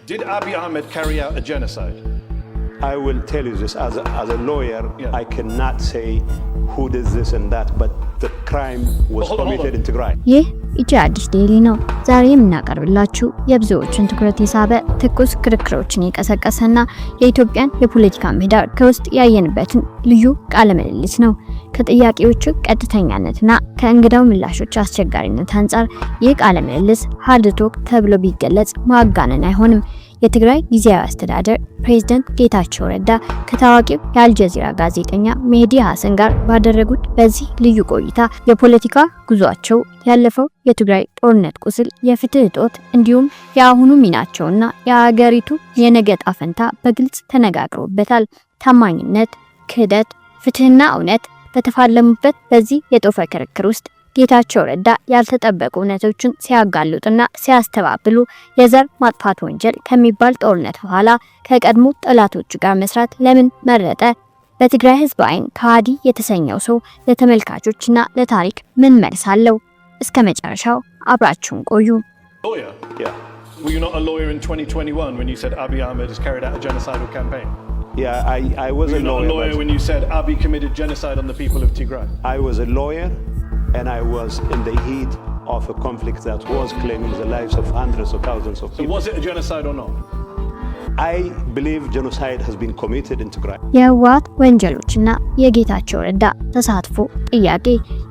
Did Abiy Ahmed carry out a genocide? I will tell you this as a lawyer. I cannot say who did this and that, but the crime was committed in Tigray. ይህ ኢጃዲስ ዴይሊ ነው። ዛሬ የምናቀርብላችሁ የብዙዎችን ትኩረት የሳበ ትኩስ ክርክሮችን የቀሰቀሰና የኢትዮጵያን የፖለቲካ ምህዳር ከውስጥ ያየንበትን ልዩ ቃለ ምልልስ ነው። ከጥያቄዎቹ ቀጥተኛነትና ከእንግዳው ምላሾች አስቸጋሪነት አንፃር ይህ ቃለ ምልልስ ሃርድ ቶክ ተብሎ ቢገለጽ ማጋነን አይሆንም። የትግራይ ጊዜያዊ አስተዳደር ፕሬዝዳንት ጌታቸው ረዳ ከታዋቂው የአልጀዚራ ጋዜጠኛ ሜህዲ ሐሰን ጋር ባደረጉት በዚህ ልዩ ቆይታ የፖለቲካ ጉዟቸው ያለፈው የትግራይ ጦርነት ቁስል፣ የፍትህ እጦት እንዲሁም የአሁኑ ሚናቸውና የሀገሪቱ የነገ ዕጣ ፈንታ በግልጽ ተነጋግረውበታል። ታማኝነት፣ ክህደት፣ ፍትህና እውነት በተፋለሙበት በዚህ የጦፈ ክርክር ውስጥ ጌታቸው ረዳ ያልተጠበቁ እውነቶችን ሲያጋልጡና ሲያስተባብሉ የዘር ማጥፋት ወንጀል ከሚባል ጦርነት በኋላ ከቀድሞ ጠላቶቹ ጋር መስራት ለምን መረጠ? በትግራይ ህዝብ አይን ከሃዲ የተሰኘው ሰው ለተመልካቾችና ለታሪክ ምን መልስ አለው? እስከ መጨረሻው አብራችሁን ቆዩ። Lawyer? Yeah. Were you not a lawyer in 2021 when you said Abiy Ahmed has carried out a genocidal campaign? Yeah, I was a lawyer. Were you not a lawyer when you said Abiy committed genocide on the people of Tigray? I was a lawyer. And I was in the heat of a conflict that was claiming the lives of hundreds of thousands of people. So was it a genocide or not? I believe genocide has been committed in Tigray. የህወሓት ወንጀሎችና የጌታቸው ረዳ ተሳትፎ ጥያቄ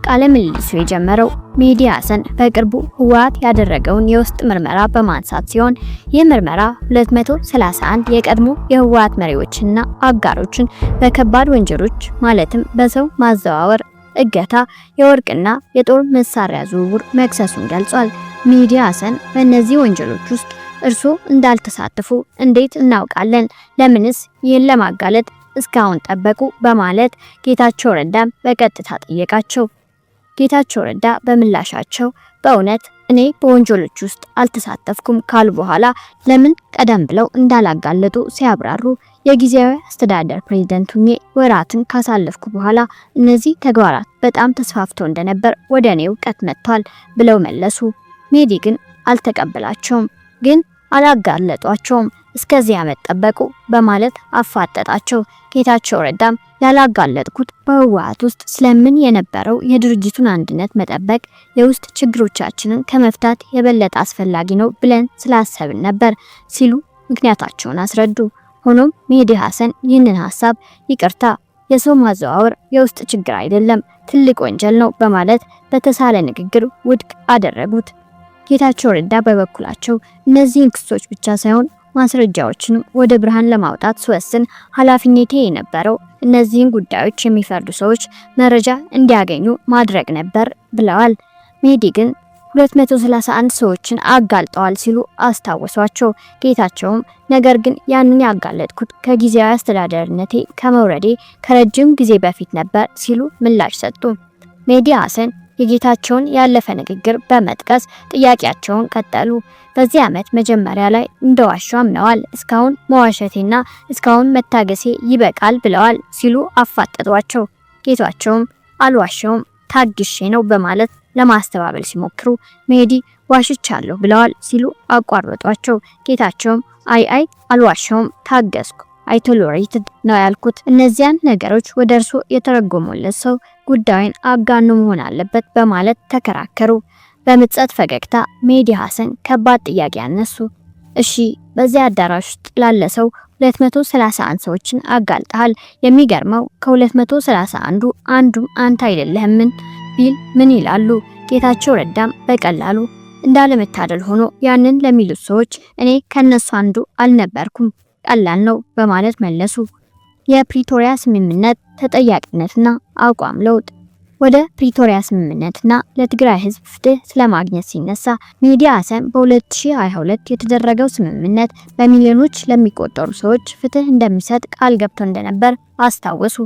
ቃለ ምልልሱ የጀመረው ሜህዲ ሐሰን በቅርቡ ህወሓት ያደረገውን የውስጥ ምርመራ በማንሳት ሲሆን ይህ ምርመራ 231 የቀድሞ የህወሓት መሪዎችና አጋሮችን በከባድ ወንጀሎች ማለትም በሰው ማዘዋወር፣ እገታ፣ የወርቅና የጦር መሳሪያ ዝውውር መክሰሱን ገልጿል። ሜህዲ ሐሰን በእነዚህ ወንጀሎች ውስጥ እርስዎ እንዳልተሳተፉ እንዴት እናውቃለን? ለምንስ ይህን ለማጋለጥ እስካሁን ጠበቁ? በማለት ጌታቸው ረዳም በቀጥታ ጠየቃቸው። ጌታቸው ረዳ በምላሻቸው በእውነት እኔ በወንጀሎች ውስጥ አልተሳተፍኩም ካሉ በኋላ ለምን ቀደም ብለው እንዳላጋለጡ ሲያብራሩ የጊዜያዊ አስተዳደር ፕሬዝዳንት ሆኜ ወራትን ካሳለፍኩ በኋላ እነዚህ ተግባራት በጣም ተስፋፍቶ እንደነበር ወደ እኔ እውቀት መጥቷል ብለው መለሱ። ሜህዲ ግን አልተቀበላቸውም፣ ግን አላጋለጧቸውም። እስከዚህ ዓመት ጠበቁ በማለት አፋጠጣቸው። ጌታቸው ረዳም ያላጋለጥኩት በህወሓት ውስጥ ስለምን የነበረው የድርጅቱን አንድነት መጠበቅ የውስጥ ችግሮቻችንን ከመፍታት የበለጠ አስፈላጊ ነው ብለን ስላሰብን ነበር ሲሉ ምክንያታቸውን አስረዱ። ሆኖም ሜህዲ ሐሰን ይህንን ሐሳብ ይቅርታ፣ የሰው ማዘዋወር የውስጥ ችግር አይደለም፣ ትልቅ ወንጀል ነው በማለት በተሳለ ንግግር ውድቅ አደረጉት። ጌታቸው ረዳ በበኩላቸው እነዚህን ክሶች ብቻ ሳይሆን ማስረጃዎችንም ወደ ብርሃን ለማውጣት ስወስን ኃላፊነቴ የነበረው እነዚህን ጉዳዮች የሚፈርዱ ሰዎች መረጃ እንዲያገኙ ማድረግ ነበር ብለዋል። ሜህዲ ግን 231 ሰዎችን አጋልጠዋል ሲሉ አስታወሷቸው። ጌታቸውም ነገር ግን ያንን ያጋለጥኩት ከጊዜያዊ አስተዳደርነቴ ከመውረዴ ከረጅም ጊዜ በፊት ነበር ሲሉ ምላሽ ሰጡ። ሜህዲ ሐሰን የጌታቸውን ያለፈ ንግግር በመጥቀስ ጥያቄያቸውን ቀጠሉ። በዚህ ዓመት መጀመሪያ ላይ እንደዋሹ አምነዋል። እስካሁን መዋሸቴና እስካሁን መታገሴ ይበቃል ብለዋል ሲሉ አፋጠጧቸው። ጌታቸውም አልዋሸውም ታግሼ ነው በማለት ለማስተባበል ሲሞክሩ ሜህዲ ዋሽቻለሁ ብለዋል ሲሉ አቋርጧቸው። ጌታቸውም አይ አልዋሸውም ታገስኩ I tolerated ነው ያልኩት። እነዚያን ነገሮች ወደ እርሱ የተረጎሙለት ሰው ጉዳዩን አጋኖ መሆን አለበት በማለት ተከራከሩ። በምጸት ፈገግታ ሜህዲ ሐሰን ከባድ ጥያቄ አነሱ። እሺ በዚያ አዳራሽ ውስጥ ላለ ሰው 231 ሰዎችን አጋልጠሃል። የሚገርመው ከ231ዱ አንዱም አንተ አይደለህምን ቢል ምን ይላሉ? ጌታቸው ረዳም በቀላሉ እንዳለመታደል ሆኖ ያንን ለሚሉት ሰዎች እኔ ከነሱ አንዱ አልነበርኩም ቀላል ነው በማለት መለሱ። የፕሪቶሪያ ስምምነት ተጠያቂነትና አቋም ለውጥ። ወደ ፕሪቶሪያ ስምምነትና ለትግራይ ህዝብ ፍትህ ስለማግኘት ሲነሳ ሜህዲ ሐሰን በ2022 የተደረገው ስምምነት በሚሊዮኖች ለሚቆጠሩ ሰዎች ፍትህ እንደሚሰጥ ቃል ገብቶ እንደነበር አስታወሱ።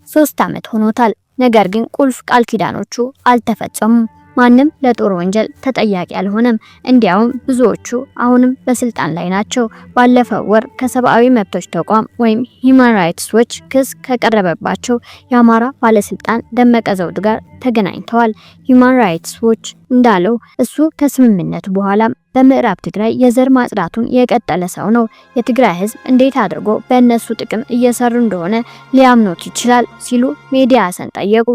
3 ዓመት ሆኖታል። ነገር ግን ቁልፍ ቃል ኪዳኖቹ አልተፈጸሙም። ማንም ለጦር ወንጀል ተጠያቂ አልሆነም። እንዲያውም ብዙዎቹ አሁንም በስልጣን ላይ ናቸው። ባለፈው ወር ከሰብአዊ መብቶች ተቋም ወይም ሂውማን ራይትስ ዎች ክስ ከቀረበባቸው የአማራ ባለስልጣን ደመቀ ዘውዱ ጋር ተገናኝተዋል። ሂውማን ራይትስ ዎች እንዳለው እሱ ከስምምነቱ በኋላ በምዕራብ ትግራይ የዘር ማጽዳቱን የቀጠለ ሰው ነው። የትግራይ ህዝብ እንዴት አድርጎ በእነሱ ጥቅም እየሰሩ እንደሆነ ሊያምኑት ይችላል ሲሉ ሚዲያሰን ጠየቁ።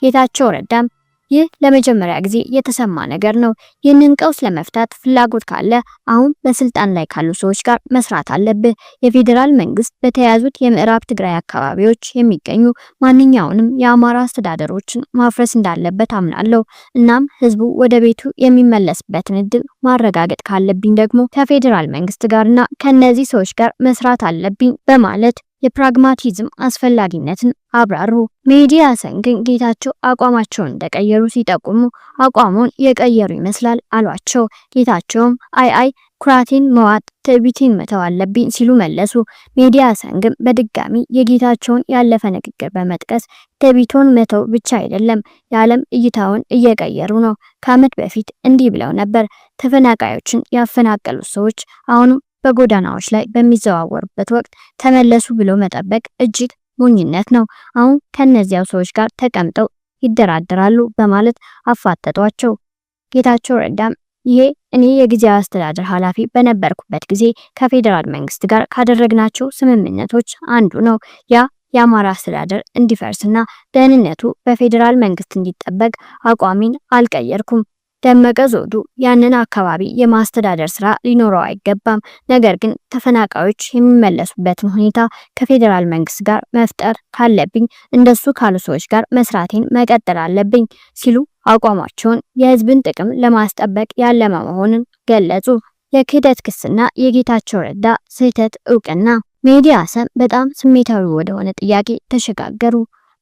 ጌታቸው ረዳም ይህ ለመጀመሪያ ጊዜ የተሰማ ነገር ነው። ይህንን ቀውስ ለመፍታት ፍላጎት ካለ አሁን በስልጣን ላይ ካሉ ሰዎች ጋር መስራት አለብህ። የፌዴራል መንግስት በተያዙት የምዕራብ ትግራይ አካባቢዎች የሚገኙ ማንኛውንም የአማራ አስተዳደሮችን ማፍረስ እንዳለበት አምናለሁ። እናም ህዝቡ ወደ ቤቱ የሚመለስበትን እድል ማረጋገጥ ካለብኝ ደግሞ ከፌዴራል መንግስት ጋርና ከነዚህ ሰዎች ጋር መስራት አለብኝ በማለት የፕራግማቲዝም አስፈላጊነትን አብራሩ። ሚዲያሰን ግን ጌታቸው አቋማቸውን እንደቀየሩ ሲጠቁሙ አቋሙን የቀየሩ ይመስላል አሏቸው። ጌታቸውም አይ ኩራቴን መዋጥ ትዕቢቴን መተው አለብኝ ሲሉ መለሱ። ሚዲያሰን ግን በድጋሚ የጌታቸውን ያለፈ ንግግር በመጥቀስ ትዕቢቶን መተው ብቻ አይደለም የዓለም እይታውን እየቀየሩ ነው። ከዓመት በፊት እንዲህ ብለው ነበር፣ ተፈናቃዮችን ያፈናቀሉት ሰዎች አሁንም በጎዳናዎች ላይ በሚዘዋወሩበት ወቅት ተመለሱ ብሎ መጠበቅ እጅግ ሞኝነት ነው። አሁን ከነዚያው ሰዎች ጋር ተቀምጠው ይደራደራሉ በማለት አፋጠጧቸው። ጌታቸው ረዳም ይሄ እኔ የጊዜያዊ አስተዳደር ኃላፊ በነበርኩበት ጊዜ ከፌዴራል መንግስት ጋር ካደረግናቸው ስምምነቶች አንዱ ነው። ያ የአማራ አስተዳደር እንዲፈርስና ደህንነቱ በፌዴራል መንግስት እንዲጠበቅ አቋሚን አልቀየርኩም። ደመቀ ዘውዱ ያንን አካባቢ የማስተዳደር ስራ ሊኖረው አይገባም፣ ነገር ግን ተፈናቃዮች የሚመለሱበትን ሁኔታ ከፌዴራል መንግስት ጋር መፍጠር ካለብኝ እንደሱ ካሉ ሰዎች ጋር መስራቴን መቀጠል አለብኝ ሲሉ አቋማቸውን የህዝብን ጥቅም ለማስጠበቅ ያለመ መሆኑን ገለጹ። የክህደት ክስና የጌታቸው ረዳ ስህተት እውቅና። ሚዲያሰን በጣም ስሜታዊ ወደሆነ ጥያቄ ተሸጋገሩ።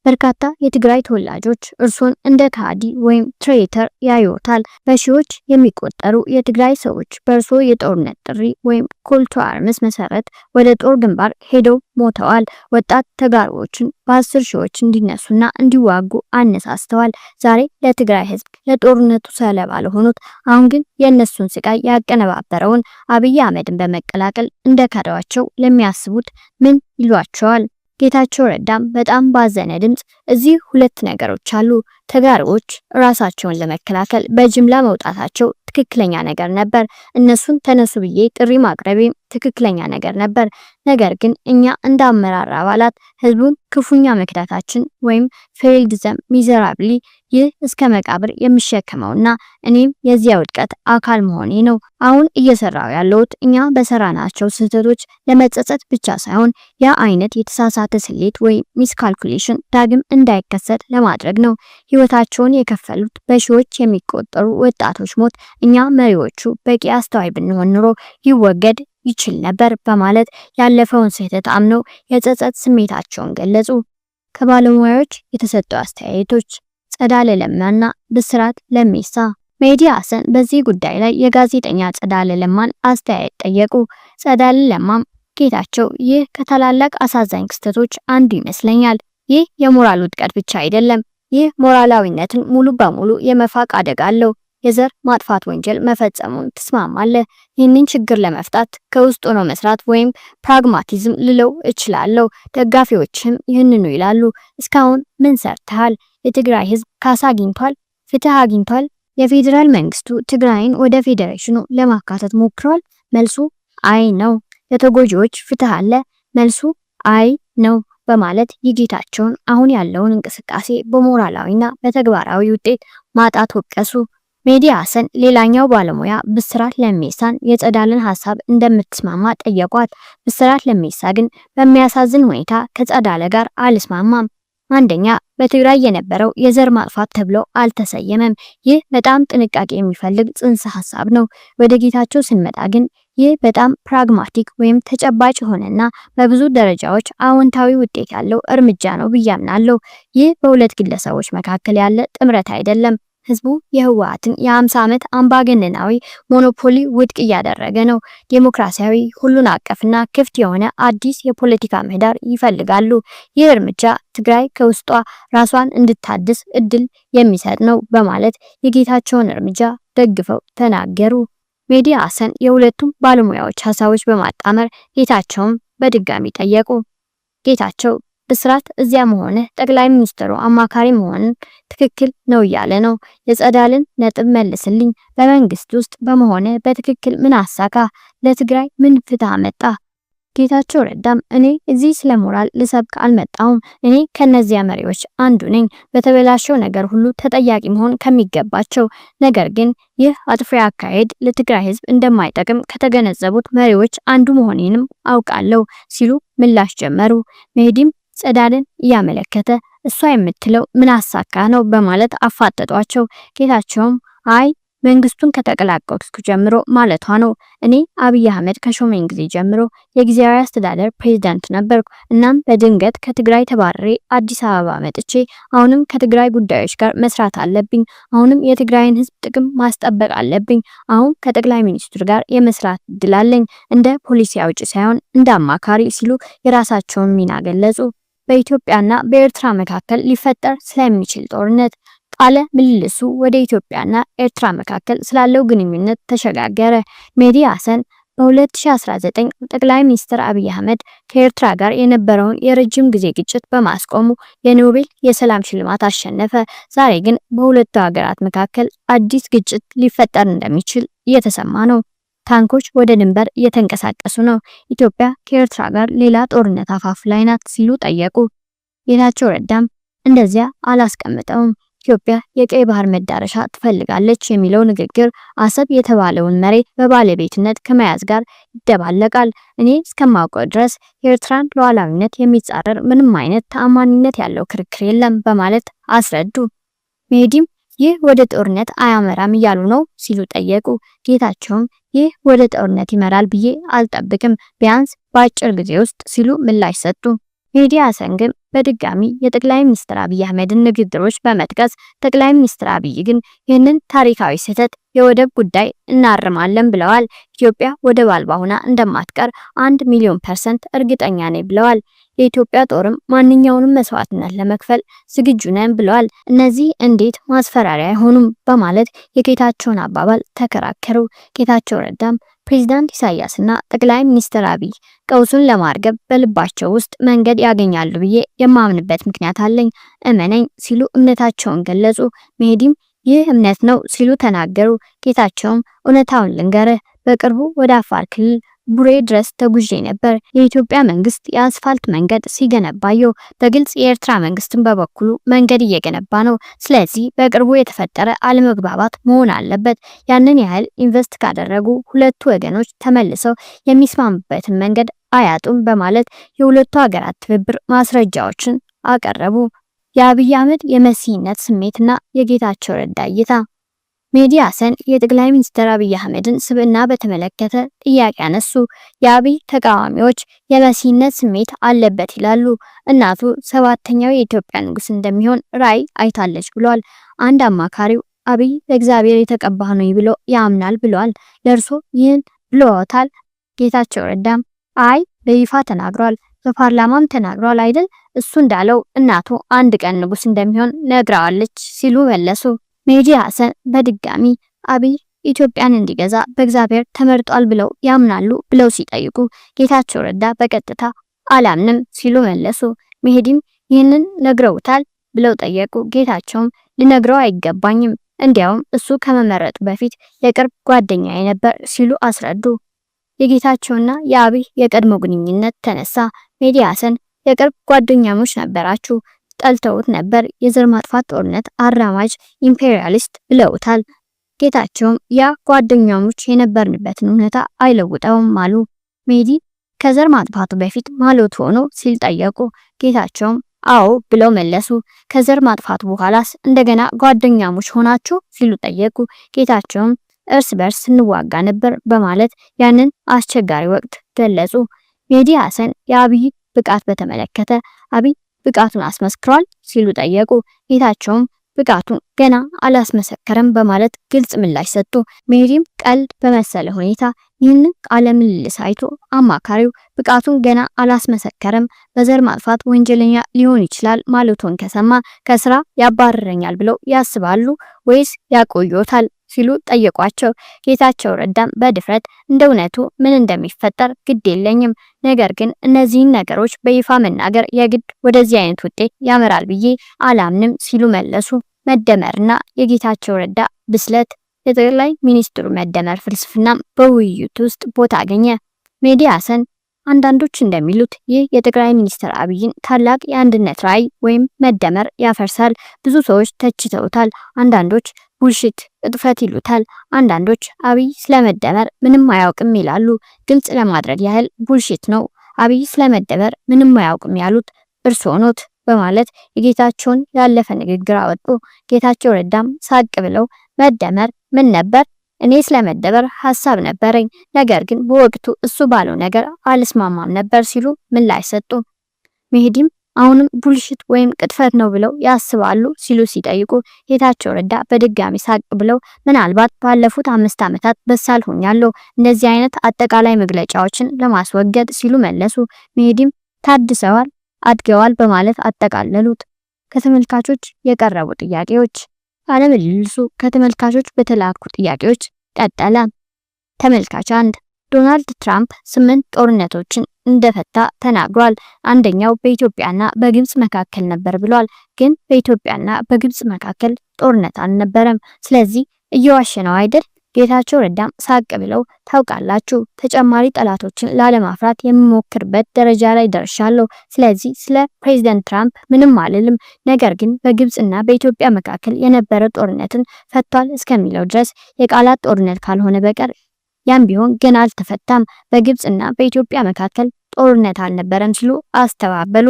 በርካታ የትግራይ ተወላጆች እርሱን እንደ ካዲ ወይም ትሬተር ያዩታል። በሺዎች የሚቆጠሩ የትግራይ ሰዎች በእርሱ የጦርነት ጥሪ ወይም ኮል ቱ አርምስ መሰረት ወደ ጦር ግንባር ሄደው ሞተዋል። ወጣት ተጋሮዎችን በ10 ሺዎች እንዲነሱና እንዲዋጉ አነሳስተዋል። ዛሬ ለትግራይ ህዝብ ለጦርነቱ ሰለባ ለሆኑት አሁን ግን የእነሱን ስቃይ ያቀነባበረውን አብይ አህመድን በመቀላቀል እንደካዳቸው ለሚያስቡት ምን ይሏቸዋል? ጌታቸው ረዳም በጣም ባዘነ ድምጽ እዚህ ሁለት ነገሮች አሉ። ተጋሪዎች ራሳቸውን ለመከላከል በጅምላ መውጣታቸው ትክክለኛ ነገር ነበር። እነሱን ተነሱ ብዬ ጥሪ ማቅረቤ ትክክለኛ ነገር ነበር። ነገር ግን እኛ እንደ አመራር አባላት ህዝቡን ክፉኛ መክዳታችን ወይም ፌይልድ ዘም ሚዘራብሊ ይህ እስከ መቃብር የሚሸከመውና እኔም የዚያ ውድቀት አካል መሆኔ ነው። አሁን እየሰራው ያለሁት እኛ በሰራናቸው ስህተቶች ለመጸጸት ብቻ ሳይሆን ያ አይነት የተሳሳተ ስሌት ወይም ሚስካልኩሌሽን ዳግም እንዳይከሰት ለማድረግ ነው። ህይወታቸውን የከፈሉት በሺዎች የሚቆጠሩ ወጣቶች ሞት እኛ መሪዎቹ በቂ አስተዋይ ብንሆን ኑሮ ይወገድ ይችል ነበር በማለት ያለፈውን ስህተት አምነው የጸጸት ስሜታቸውን ገለጹ። ከባለሙያዎች የተሰጡ አስተያየቶች። ጸዳለ ለማና ብስራት ለሜሳ። ሚዲያሰን በዚህ ጉዳይ ላይ የጋዜጠኛ ጸዳለ ለማን አስተያየት ጠየቁ። ጸዳለ ለማም ጌታቸው ይህ ከታላላቅ አሳዛኝ ክስተቶች አንዱ ይመስለኛል። ይህ የሞራል ውድቀት ብቻ አይደለም፣ ይህ ሞራላዊነትን ሙሉ በሙሉ የመፋቅ አደጋ አለው። የዘር ማጥፋት ወንጀል መፈጸሙን ትስማማለህ? ይህንን ችግር ለመፍታት ከውስጥ ሆኖ መስራት ወይም ፕራግማቲዝም ልለው እችላለሁ። ደጋፊዎችም ይህንኑ ይላሉ። እስካሁን ምን ሰርተሃል? የትግራይ ህዝብ ካሳ አግኝቷል? ፍትህ አግኝቷል? የፌዴራል መንግስቱ ትግራይን ወደ ፌዴሬሽኑ ለማካተት ሞክሯል? መልሱ አይ ነው። ለተጎጂዎች ፍትህ አለ? መልሱ አይ ነው በማለት የጌታቸውን አሁን ያለውን እንቅስቃሴ በሞራላዊና በተግባራዊ ውጤት ማጣት ወቀሱ። ሚዲያሰን ሌላኛው ባለሙያ ብስራት ለሜሳን የጸዳልን ሐሳብ እንደምትስማማ ጠየቋት። ብስራት ለሜሳ ግን በሚያሳዝን ሁኔታ ከጸዳለ ጋር አልስማማም። አንደኛ በትግራይ የነበረው የዘር ማጥፋት ተብሎ አልተሰየመም። ይህ በጣም ጥንቃቄ የሚፈልግ ጽንሰ ሐሳብ ነው። ወደ ጌታቸው ስንመጣ ግን ይህ በጣም ፕራግማቲክ ወይም ተጨባጭ ሆነና በብዙ ደረጃዎች አዎንታዊ ውጤት ያለው እርምጃ ነው ብዬ አምናለሁ። ይህ በሁለት ግለሰቦች መካከል ያለ ጥምረት አይደለም። ህዝቡ የህወሓትን የ50 ዓመት አምባገነናዊ ሞኖፖሊ ውድቅ እያደረገ ነው። ዴሞክራሲያዊ፣ ሁሉን አቀፍና ክፍት የሆነ አዲስ የፖለቲካ ምህዳር ይፈልጋሉ። ይህ እርምጃ ትግራይ ከውስጧ ራሷን እንድታድስ እድል የሚሰጥ ነው በማለት የጌታቸውን እርምጃ ደግፈው ተናገሩ። ሜዲ ሀሰን የሁለቱም ባለሙያዎች ሀሳቦች በማጣመር ጌታቸውን በድጋሚ ጠየቁ። ጌታቸው ብስራት እዚያ መሆነ ጠቅላይ ሚኒስትሩ አማካሪ መሆን ትክክል ነው እያለ ነው። የጸዳልን ነጥብ መልስልኝ። በመንግስት ውስጥ በመሆነ በትክክል ምን አሳካ? ለትግራይ ምን ፍትህ አመጣ? ጌታቸው ረዳም እኔ እዚህ ስለ ሞራል ልሰብክ አልመጣሁም። እኔ ከነዚያ መሪዎች አንዱ ነኝ፣ በተበላሸው ነገር ሁሉ ተጠያቂ መሆን ከሚገባቸው። ነገር ግን ይህ አጥፊ አካሄድ ለትግራይ ህዝብ እንደማይጠቅም ከተገነዘቡት መሪዎች አንዱ መሆኔንም አውቃለሁ ሲሉ ምላሽ ጀመሩ። መሄዲም ጸዳልን እያመለከተ እሷ የምትለው ምን አሳካ ነው በማለት አፋጠጧቸው። ጌታቸውም አይ መንግስቱን ከተቀላቀልኩ ጀምሮ ማለቷ ነው። እኔ አብይ አህመድ ከሾመኝ ጊዜ ጀምሮ የጊዜያዊ አስተዳደር ፕሬዝዳንት ነበርኩ። እናም በድንገት ከትግራይ ተባረሬ አዲስ አበባ መጥቼ አሁንም ከትግራይ ጉዳዮች ጋር መስራት አለብኝ። አሁንም የትግራይን ህዝብ ጥቅም ማስጠበቅ አለብኝ። አሁን ከጠቅላይ ሚኒስትሩ ጋር የመስራት እድል አለኝ፣ እንደ ፖሊሲ አውጪ ሳይሆን እንደ አማካሪ ሲሉ የራሳቸውን ሚና ገለጹ። በኢትዮጵያና በኤርትራ መካከል ሊፈጠር ስለሚችል ጦርነት ቃለ ምልልሱ ወደ ኢትዮጵያና ኤርትራ መካከል ስላለው ግንኙነት ተሸጋገረ። ሜዲ ሀሰን በ2019 ጠቅላይ ሚኒስትር አብይ አህመድ ከኤርትራ ጋር የነበረውን የረጅም ጊዜ ግጭት በማስቆሙ የኖቤል የሰላም ሽልማት አሸነፈ። ዛሬ ግን በሁለቱ ሀገራት መካከል አዲስ ግጭት ሊፈጠር እንደሚችል እየተሰማ ነው። ታንኮች ወደ ድንበር እየተንቀሳቀሱ ነው። ኢትዮጵያ ከኤርትራ ጋር ሌላ ጦርነት አፋፍ ላይ ናት ሲሉ ጠየቁ። ጌታቸው ረዳም እንደዚያ አላስቀምጠውም፣ ኢትዮጵያ የቀይ ባህር መዳረሻ ትፈልጋለች የሚለው ንግግር አሰብ የተባለውን መሬት በባለቤትነት ከመያዝ ጋር ይደባለቃል። እኔ እስከማውቀው ድረስ የኤርትራን ሉዓላዊነት የሚጻረር ምንም አይነት ተአማኒነት ያለው ክርክር የለም በማለት አስረዱ። ሜዲም ይህ ወደ ጦርነት አያመራም እያሉ ነው ሲሉ ጠየቁ። ጌታቸውም ይህ ወደ ጦርነት ይመራል ብዬ አልጠብቅም፣ ቢያንስ በአጭር ጊዜ ውስጥ ሲሉ ምላሽ ሰጡ። ሜዲ ሀሰን ግን በድጋሚ የጠቅላይ ሚኒስትር አብይ አህመድን ንግግሮች በመጥቀስ ጠቅላይ ሚኒስትር አብይ ግን ይህንን ታሪካዊ ስህተት የወደብ ጉዳይ እናርማለን ብለዋል። ኢትዮጵያ ወደብ አልባ ሆና እንደማትቀር 1,000,000% እርግጠኛ ነኝ ብለዋል። የኢትዮጵያ ጦርም ማንኛውንም መስዋዕትነት ለመክፈል ዝግጁ ነን ብለዋል። እነዚህ እንዴት ማስፈራሪያ አይሆኑም በማለት የጌታቸውን አባባል ተከራከሩ። ጌታቸው ረዳም ፕሬዝዳንት ኢሳያስና ጠቅላይ ሚኒስትር አብይ ቀውሱን ለማርገብ በልባቸው ውስጥ መንገድ ያገኛሉ ብዬ የማምንበት ምክንያት አለኝ፣ እመነኝ ሲሉ እምነታቸውን ገለጹ። መሄዲም ይህ እምነት ነው ሲሉ ተናገሩ። ጌታቸውም እውነታውን ልንገርህ፣ በቅርቡ ወደ አፋር ክልል ቡሬ ድረስ ተጉዤ ነበር። የኢትዮጵያ መንግስት የአስፋልት መንገድ ሲገነባየው በግልጽ የኤርትራ መንግስትን በበኩሉ መንገድ እየገነባ ነው። ስለዚህ በቅርቡ የተፈጠረ አለመግባባት መሆን አለበት። ያንን ያህል ኢንቨስት ካደረጉ ሁለቱ ወገኖች ተመልሰው የሚስማሙበትን መንገድ አያጡም በማለት የሁለቱ ሀገራት ትብብር ማስረጃዎችን አቀረቡ። የአብይ አህመድ የመሲህነት ስሜትና የጌታቸው ረዳ እይታ። ሜዲ ሀሰን የጠቅላይ ሚኒስትር አብይ አህመድን ስብዕና በተመለከተ ጥያቄ አነሱ። የአብይ ተቃዋሚዎች የመሲህነት ስሜት አለበት ይላሉ። እናቱ ሰባተኛው የኢትዮጵያ ንጉስ እንደሚሆን ራዕይ አይታለች ብሏል። አንድ አማካሪው አብይ በእግዚአብሔር የተቀባ ነው ብሎ ያምናል ብሏል። ለእርሶ ይህን ብለውታል? ጌታቸው ረዳም አይ በይፋ ተናግሯል፣ በፓርላማም ተናግሯል አይደል? እሱ እንዳለው እናቱ አንድ ቀን ንጉስ እንደሚሆን ነግራዋለች ሲሉ መለሱ። ሜዲ ሀሰን በድጋሚ አብይ ኢትዮጵያን እንዲገዛ በእግዚአብሔር ተመርጧል ብለው ያምናሉ ብለው ሲጠይቁ ጌታቸው ረዳ በቀጥታ አላምንም ሲሉ መለሱ። መሄዲም ይህንን ነግረውታል ብለው ጠየቁ። ጌታቸውም ልነግረው አይገባኝም፣ እንዲያውም እሱ ከመመረጡ በፊት የቅርብ ጓደኛዬ ነበር ሲሉ አስረዱ። የጌታቸውና የአብይ የቀድሞ ግንኙነት ተነሳ። ሜዲ ሀሰን የቅርብ ጓደኛሞች ነበራችሁ፣ ጠልተውት ነበር፣ የዘር ማጥፋት ጦርነት አራማጅ ኢምፔሪያሊስት ብለውታል። ጌታቸውም ያ ጓደኛሞች የነበርንበትን እውነታ አይለውጠውም አሉ። ሜዲ ከዘር ማጥፋቱ በፊት ማለቱ ሆኖ ሲል ጠየቁ። ጌታቸውም አዎ ብለው መለሱ። ከዘር ማጥፋቱ በኋላስ እንደገና ጓደኛሞች ሆናችሁ ሲሉ ጠየቁ። ጌታቸውም እርስ በርስ እንዋጋ ነበር በማለት ያንን አስቸጋሪ ወቅት ገለጹ። ሜዲ ሀሰን የአብይ ብቃት በተመለከተ አብይ ብቃቱን አስመስክሯል ሲሉ ጠየቁ። ጌታቸውም ብቃቱን ገና አላስመሰከረም በማለት ግልጽ ምላሽ ሰጡ። ሜህዲም ቀልድ በመሰለ ሁኔታ ይህንን ቃለ ምልልስ አይቶ አማካሪው ብቃቱን ገና አላስመሰከረም፣ በዘር ማጥፋት ወንጀለኛ ሊሆን ይችላል ማለቱን ከሰማ ከስራ ያባረረኛል ብለው ያስባሉ ወይስ ያቆዩታል ሲሉ ጠየቋቸው። ጌታቸው ረዳም በድፍረት እንደ እውነቱ ምን እንደሚፈጠር ግድ የለኝም፣ ነገር ግን እነዚህን ነገሮች በይፋ መናገር የግድ ወደዚህ አይነት ውጤት ያመራል ብዬ አላምንም ሲሉ መለሱ። መደመርና የጌታቸው ረዳ ብስለት የጠቅላይ ሚኒስትሩ መደመር ፍልስፍና በውይይቱ ውስጥ ቦታ አገኘ። ሜህዲ ሀሰን አንዳንዶች እንደሚሉት ይህ የጠቅላይ ሚኒስትር አብይን ታላቅ የአንድነት ራዕይ ወይም መደመር ያፈርሳል። ብዙ ሰዎች ተችተውታል። አንዳንዶች ቡልሽት ቅጥፈት ይሉታል። አንዳንዶች አብይ ስለመደመር ምንም አያውቅም ይላሉ። ግልጽ ለማድረግ ያህል ቡልሽት ነው። አብይ ስለመደመር ምንም አያውቅም ያሉት እርስዎ ኖት በማለት የጌታቸውን ያለፈ ንግግር አወጡ። ጌታቸው ረዳም ሳቅ ብለው መደመር ምን ነበር? እኔ ስለመደመር ሐሳብ ነበረኝ፣ ነገር ግን በወቅቱ እሱ ባለው ነገር አልስማማም ነበር ሲሉ ምላሽ ሰጡ። ሜህዲም አሁንም ቡልሽት ወይም ቅጥፈት ነው ብለው ያስባሉ ሲሉ ሲጠይቁ ጌታቸው ረዳ በድጋሚ ሳቅ ብለው ምናልባት ባለፉት 5 ዓመታት በሳል ሆኛለሁ እንደዚህ አይነት አጠቃላይ መግለጫዎችን ለማስወገድ ሲሉ መለሱ። ሜህዲም ታድሰዋል፣ አድገዋል በማለት አጠቃለሉት። ከተመልካቾች የቀረቡ ጥያቄዎች። ቃለ ምልልሱ ከተመልካቾች በተላኩ ጥያቄዎች ቀጠለ። ተመልካች 1 ዶናልድ ትራምፕ 8 ጦርነቶችን እንደፈታ ተናግሯል። አንደኛው በኢትዮጵያና በግብጽ መካከል ነበር ብሏል። ግን በኢትዮጵያና በግብጽ መካከል ጦርነት አልነበረም። ስለዚህ እየዋሸ ነው አይደል? ጌታቸው ረዳም ሳቅ ብለው ታውቃላችሁ፣ ተጨማሪ ጠላቶችን ላለማፍራት የምሞክርበት ደረጃ ላይ ደርሻለሁ። ስለዚህ ስለ ፕሬዝዳንት ትራምፕ ምንም አልልም። ነገር ግን በግብጽና በኢትዮጵያ መካከል የነበረ ጦርነትን ፈቷል እስከሚለው ድረስ የቃላት ጦርነት ካልሆነ በቀር ያም ቢሆን ገና አልተፈታም። በግብጽና በኢትዮጵያ መካከል ጦርነት አልነበረም ሲሉ አስተባበሉ።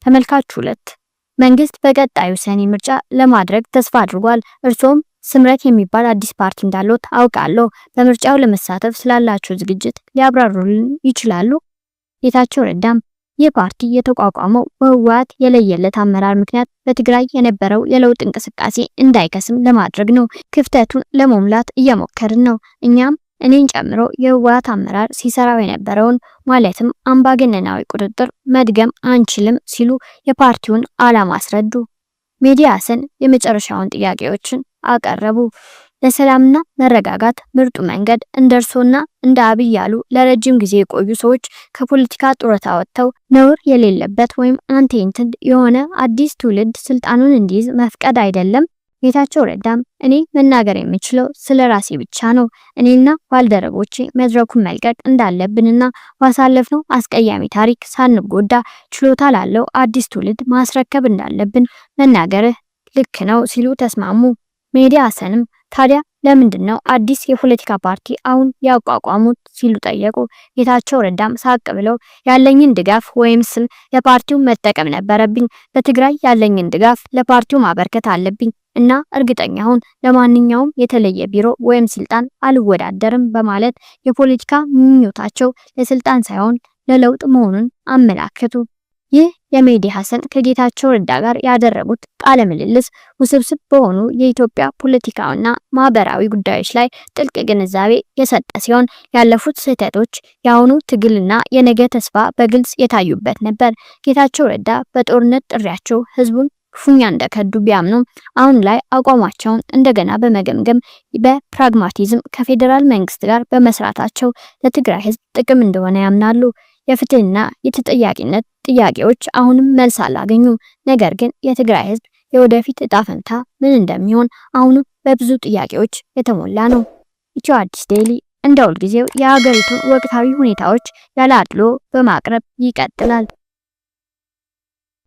ተመልካች 2 መንግስት በቀጣዩ ሰኔ ምርጫ ለማድረግ ተስፋ አድርጓል። እርሶም ስምረት የሚባል አዲስ ፓርቲ እንዳለው አውቃለሁ። በምርጫው ለመሳተፍ ስላላችሁ ዝግጅት ሊያብራሩልን ይችላሉ? ጌታቸው ረዳም ይህ ፓርቲ የተቋቋመው በህወሓት የለየለት አመራር ምክንያት በትግራይ የነበረው የለውጥ እንቅስቃሴ እንዳይከስም ለማድረግ ነው። ክፍተቱን ለመሙላት እየሞከርን ነው። እኛም እኔን ጨምሮ የህወሓት አመራር ሲሰራው የነበረውን ማለትም አምባገነናዊ ቁጥጥር መድገም አንችልም ሲሉ የፓርቲውን ዓላማ አስረዱ። ሜህዲ ሀሰን የመጨረሻውን ጥያቄዎችን አቀረቡ። ለሰላምና መረጋጋት ምርጡ መንገድ እንደርሶና እንደ አብይ ያሉ ለረጅም ጊዜ የቆዩ ሰዎች ከፖለቲካ ጡረታ ወጥተው ነውር የሌለበት ወይም አንቴንትድ የሆነ አዲስ ትውልድ ስልጣኑን እንዲይዝ መፍቀድ አይደለም። ጌታቸው ረዳም እኔ መናገር የምችለው ስለ ራሴ ብቻ ነው። እኔና ባልደረቦቼ መድረኩን መልቀቅ እንዳለብንና ባሳለፍነው አስቀያሚ ታሪክ ሳንጎዳ ችሎታ ላለው አዲስ ትውልድ ማስረከብ እንዳለብን መናገርህ ልክ ነው ሲሉ ተስማሙ። ሜህዲ ሀሰንም ታዲያ ለምንድነው አዲስ የፖለቲካ ፓርቲ አሁን ያቋቋሙት ሲሉ ጠየቁ። ጌታቸው ረዳም ሳቅ ብለው ያለኝን ድጋፍ ወይም ስም ለፓርቲው መጠቀም ነበረብኝ። በትግራይ ያለኝን ድጋፍ ለፓርቲው ማበርከት አለብኝ እና እርግጠኛ ሁን ለማንኛውም የተለየ ቢሮ ወይም ስልጣን አልወዳደርም በማለት የፖለቲካ ምኞታቸው ለስልጣን ሳይሆን ለለውጥ መሆኑን አመላከቱ። ይህ የሜህዲ ሀሰን ከጌታቸው ረዳ ጋር ያደረጉት ቃለ ምልልስ ውስብስብ በሆኑ የኢትዮጵያ ፖለቲካዊና ማህበራዊ ጉዳዮች ላይ ጥልቅ ግንዛቤ የሰጠ ሲሆን ያለፉት ስህተቶች፣ የአሁኑ ትግልና የነገ ተስፋ በግልጽ የታዩበት ነበር። ጌታቸው ረዳ በጦርነት ጥሪያቸው ህዝቡን ክፉኛ እንደከዱ ቢያምኑም አሁን ላይ አቋማቸውን እንደገና በመገምገም በፕራግማቲዝም ከፌዴራል መንግስት ጋር በመስራታቸው ለትግራይ ህዝብ ጥቅም እንደሆነ ያምናሉ። የፍትህና የተጠያቂነት ጥያቄዎች አሁንም መልስ አላገኙም። ነገር ግን የትግራይ ህዝብ የወደፊት እጣ ፈንታ ምን እንደሚሆን አሁንም በብዙ ጥያቄዎች የተሞላ ነው። ኢትዮ አዲስ ዴይሊ እንደ ሁልጊዜው የሀገሪቱን ወቅታዊ ሁኔታዎች ያለ አድሎ በማቅረብ ይቀጥላል።